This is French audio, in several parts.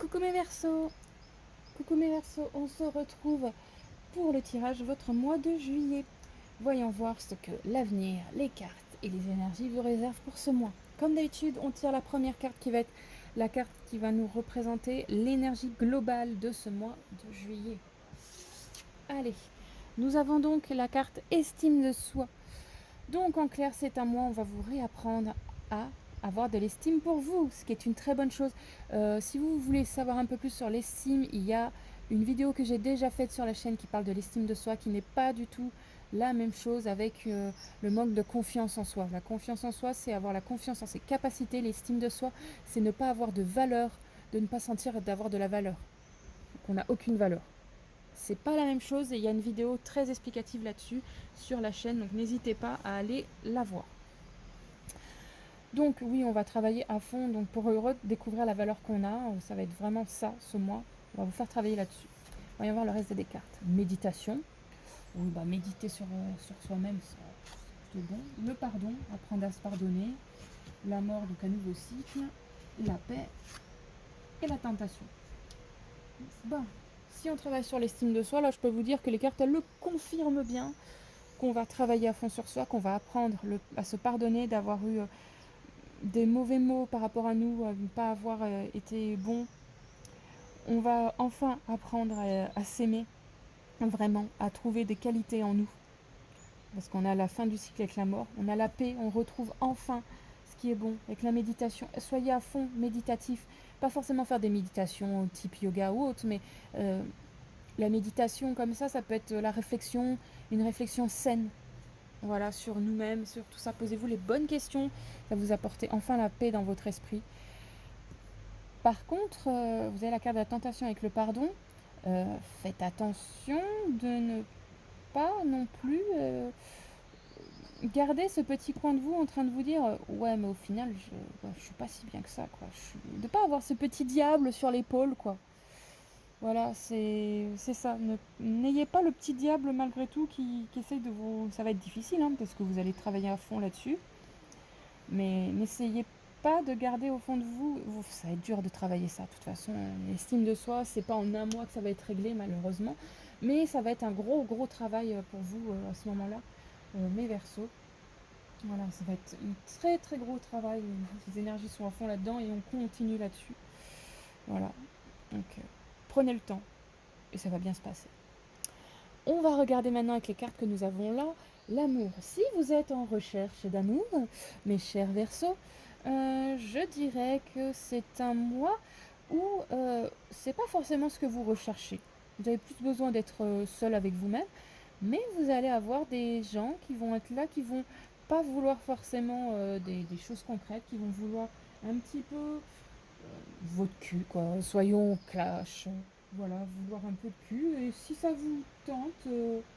Coucou mes Verseaux, coucou mes Verseaux, on se retrouve pour le tirage votre mois de juillet. Voyons voir ce que l'avenir, les cartes et les énergies vous réservent pour ce mois. Comme d'habitude, on tire la première carte qui va être la carte qui va nous représenter l'énergie globale de ce mois de juillet. Allez, nous avons donc la carte estime de soi. Donc en clair, c'est un mois où on va vous réapprendre à avoir de l'estime pour vous, ce qui est une très bonne chose. Si vous voulez savoir un peu plus sur l'estime, il y a une vidéo que j'ai déjà faite sur la chaîne qui parle de l'estime de soi, qui n'est pas du tout la même chose avec le manque de confiance en soi. La confiance en soi, c'est avoir la confiance en ses capacités. L'estime de soi, c'est ne pas avoir de valeur, de ne pas sentir d'avoir de la valeur, qu'on n'a aucune valeur. C'est pas la même chose et il y a une vidéo très explicative là-dessus sur la chaîne, donc n'hésitez pas à aller la voir. Donc oui, on va travailler à fond donc pour redécouvrir la valeur qu'on a. Ça va être vraiment ça ce mois. On va vous faire travailler là-dessus. Voyons voir le reste des cartes. Méditation. Oui, bah méditer sur soi-même, c'est plutôt bon. Le pardon, apprendre à se pardonner. La mort, donc un nouveau cycle. La paix et la tentation. Bon, si on travaille sur l'estime de soi, là je peux vous dire que les cartes elles le confirment bien, qu'on va travailler à fond sur soi, qu'on va apprendre à se pardonner d'avoir eu des mauvais mots par rapport à nous, à ne pas avoir été bon. On va enfin apprendre à s'aimer, vraiment, à trouver des qualités en nous. Parce qu'on a la fin du cycle avec la mort, on a la paix, on retrouve enfin ce qui est bon avec la méditation. Soyez à fond méditatif, pas forcément faire des méditations type yoga ou autre, mais la méditation comme ça peut être la réflexion, une réflexion saine. Voilà, sur nous-mêmes, sur tout ça. Posez-vous les bonnes questions. Ça va vous apporter enfin la paix dans votre esprit. Par contre, vous avez la carte de la tentation avec le pardon. Faites attention de ne pas non plus garder ce petit coin de vous en train de vous dire ouais mais au final je suis pas si bien que ça quoi. De ne pas avoir ce petit diable sur l'épaule quoi. Voilà, c'est ça. N'ayez pas le petit diable malgré tout qui essaye de vous... Ça va être difficile hein, parce que vous allez travailler à fond là-dessus. Mais n'essayez pas de garder au fond de vous... Ça va être dur de travailler ça. De toute façon, l'estime de soi, c'est pas en un mois que ça va être réglé malheureusement. Mais ça va être un gros travail pour vous à ce moment-là, mes Verseaux. Voilà, ça va être un très gros travail. Les énergies sont à fond là-dedans et on continue là-dessus. Voilà. Donc, prenez le temps et ça va bien se passer. On va regarder maintenant avec les cartes que nous avons là, l'amour. Si vous êtes en recherche d'amour, mes chers Verseaux, je dirais que c'est un mois où c'est pas forcément ce que vous recherchez. Vous avez plus besoin d'être seul avec vous-même, mais vous allez avoir des gens qui vont être là, qui vont pas vouloir forcément des choses concrètes, qui vont vouloir un petit peu votre cul, quoi. Soyons clash. Voilà, vouloir un peu de cul. Et si ça vous tente,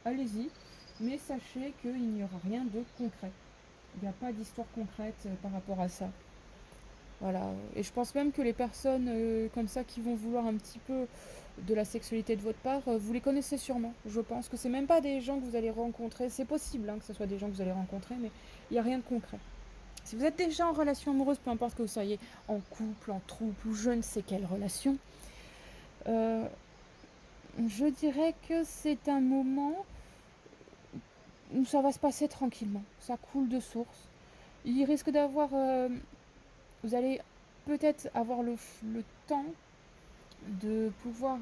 allez-y. Mais sachez qu'il n'y aura rien de concret. Il n'y a pas d'histoire concrète par rapport à ça. Voilà. Et je pense même que les personnes comme ça qui vont vouloir un petit peu de la sexualité de votre part, vous les connaissez sûrement. Je pense que c'est même pas des gens que vous allez rencontrer. C'est possible hein, que ce soit des gens que vous allez rencontrer, mais il n'y a rien de concret. Si vous êtes déjà en relation amoureuse, peu importe que vous soyez en couple, en trouble ou je ne sais quelle relation, je dirais que c'est un moment où ça va se passer tranquillement. Ça coule de source. Il risque d'avoir... vous allez peut-être avoir le temps de pouvoir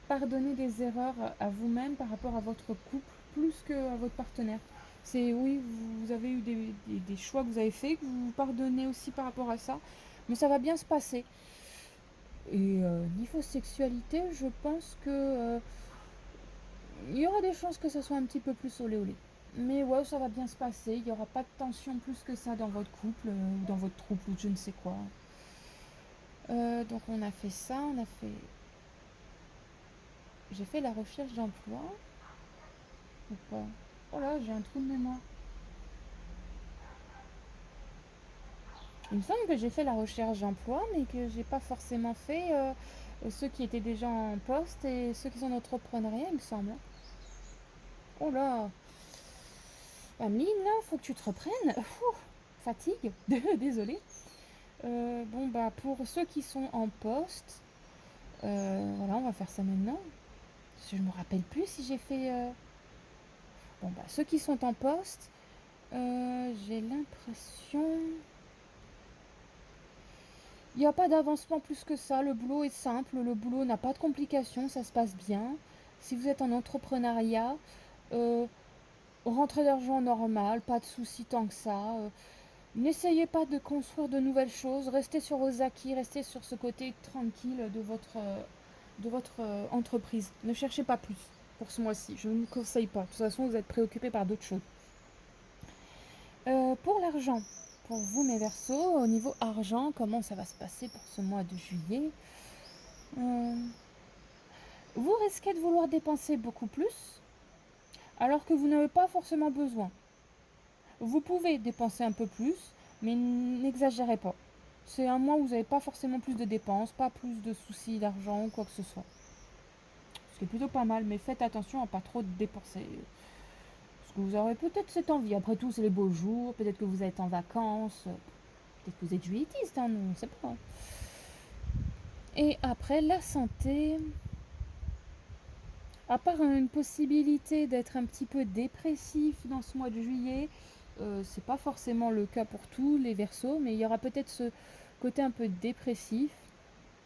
pardonner des erreurs à vous-même par rapport à votre couple plus qu'à votre partenaire. C'est oui, vous avez eu des choix que vous avez faits, que vous pardonnez aussi par rapport à ça, mais ça va bien se passer. Et niveau sexualité, je pense que il y aura des chances que ça soit un petit peu plus olé olé. Mais ouais, ça va bien se passer. Il n'y aura pas de tension plus que ça dans votre couple ou dans votre troupe ou je ne sais quoi. Donc on a fait ça, on a fait... J'ai fait la recherche d'emploi ou pas? Oh là, j'ai un trou de mémoire. Il me semble que j'ai fait la recherche d'emploi, mais que j'ai pas forcément fait ceux qui étaient déjà en poste et ceux qui sont en entrepreneuriat, il me semble. Oh là, Ameline, là, faut que tu te reprennes. Fatigue, désolée. Bon, bah, pour ceux qui sont en poste, Voilà, on va faire ça maintenant. Parce que je me rappelle plus si j'ai fait... Bon, bah, ceux qui sont en poste, j'ai l'impression... Il n'y a pas d'avancement plus que ça. Le boulot est simple, le boulot n'a pas de complications, ça se passe bien. Si vous êtes en entrepreneuriat, euh, rentrée d'argent normale, pas de soucis tant que ça. N'essayez pas de construire de nouvelles choses, restez sur vos acquis, restez sur ce côté tranquille de votre entreprise. Ne cherchez pas plus pour ce mois-ci, je ne vous conseille pas. De toute façon, vous êtes préoccupé par d'autres choses. Pour l'argent, pour vous mes Verseaux, au niveau argent, comment ça va se passer pour ce mois de juillet? Euh, Vous risquez de vouloir dépenser beaucoup plus alors que vous n'avez pas forcément besoin. Vous pouvez dépenser un peu plus, mais n'exagérez pas. C'est un mois où vous n'avez pas forcément plus de dépenses, pas plus de soucis d'argent ou quoi que ce soit. Ce qui est plutôt pas mal, mais faites attention à pas trop dépenser. Parce que vous aurez peut-être cette envie. Après tout, c'est les beaux jours, peut-être que vous êtes en vacances, peut-être que vous êtes juilletiste, hein, on ne sait pas. Et après, la santé. À part une possibilité d'être un petit peu dépressif dans ce mois de juillet, c'est pas forcément le cas pour tous les Verseaux, mais il y aura peut-être ce côté un peu dépressif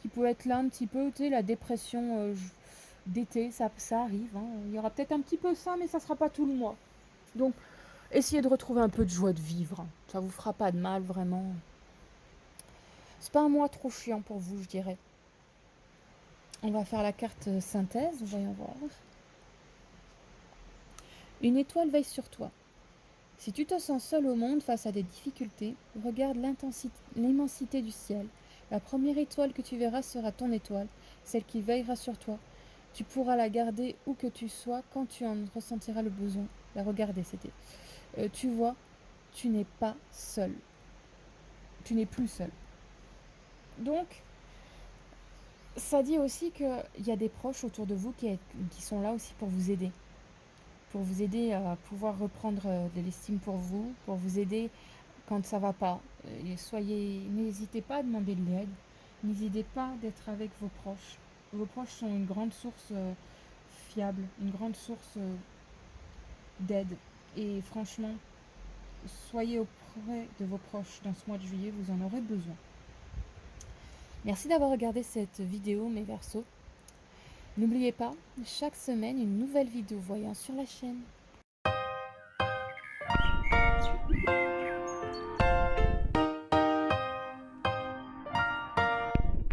qui peut être là un petit peu, tu sais, la dépression d'été, ça arrive. Hein. Il y aura peut-être un petit peu ça, mais ça sera pas tout le mois. Donc, essayez de retrouver un peu de joie de vivre. Ça vous fera pas de mal, vraiment. C'est pas un mois trop chiant pour vous, je dirais. On va faire la carte synthèse, voyons voir. Une étoile veille sur toi. Si tu te sens seul au monde face à des difficultés, regarde l'immensité du ciel. La première étoile que tu verras sera ton étoile, celle qui veillera sur toi. Tu pourras la garder où que tu sois quand tu en ressentiras le besoin. La regarder, c'était. Tu vois, tu n'es pas seul. Tu n'es plus seul. Donc, ça dit aussi qu'il y a des proches autour de vous qui sont là aussi pour vous aider. Pour vous aider à pouvoir reprendre de l'estime pour vous aider quand ça va pas. N'hésitez pas à demander de l'aide. N'hésitez pas d'être avec vos proches. Vos proches sont une grande source fiable, une grande source d'aide. Et franchement, soyez auprès de vos proches dans ce mois de juillet, vous en aurez besoin. Merci d'avoir regardé cette vidéo, mes Verseaux. N'oubliez pas, chaque semaine, une nouvelle vidéo voyant sur la chaîne.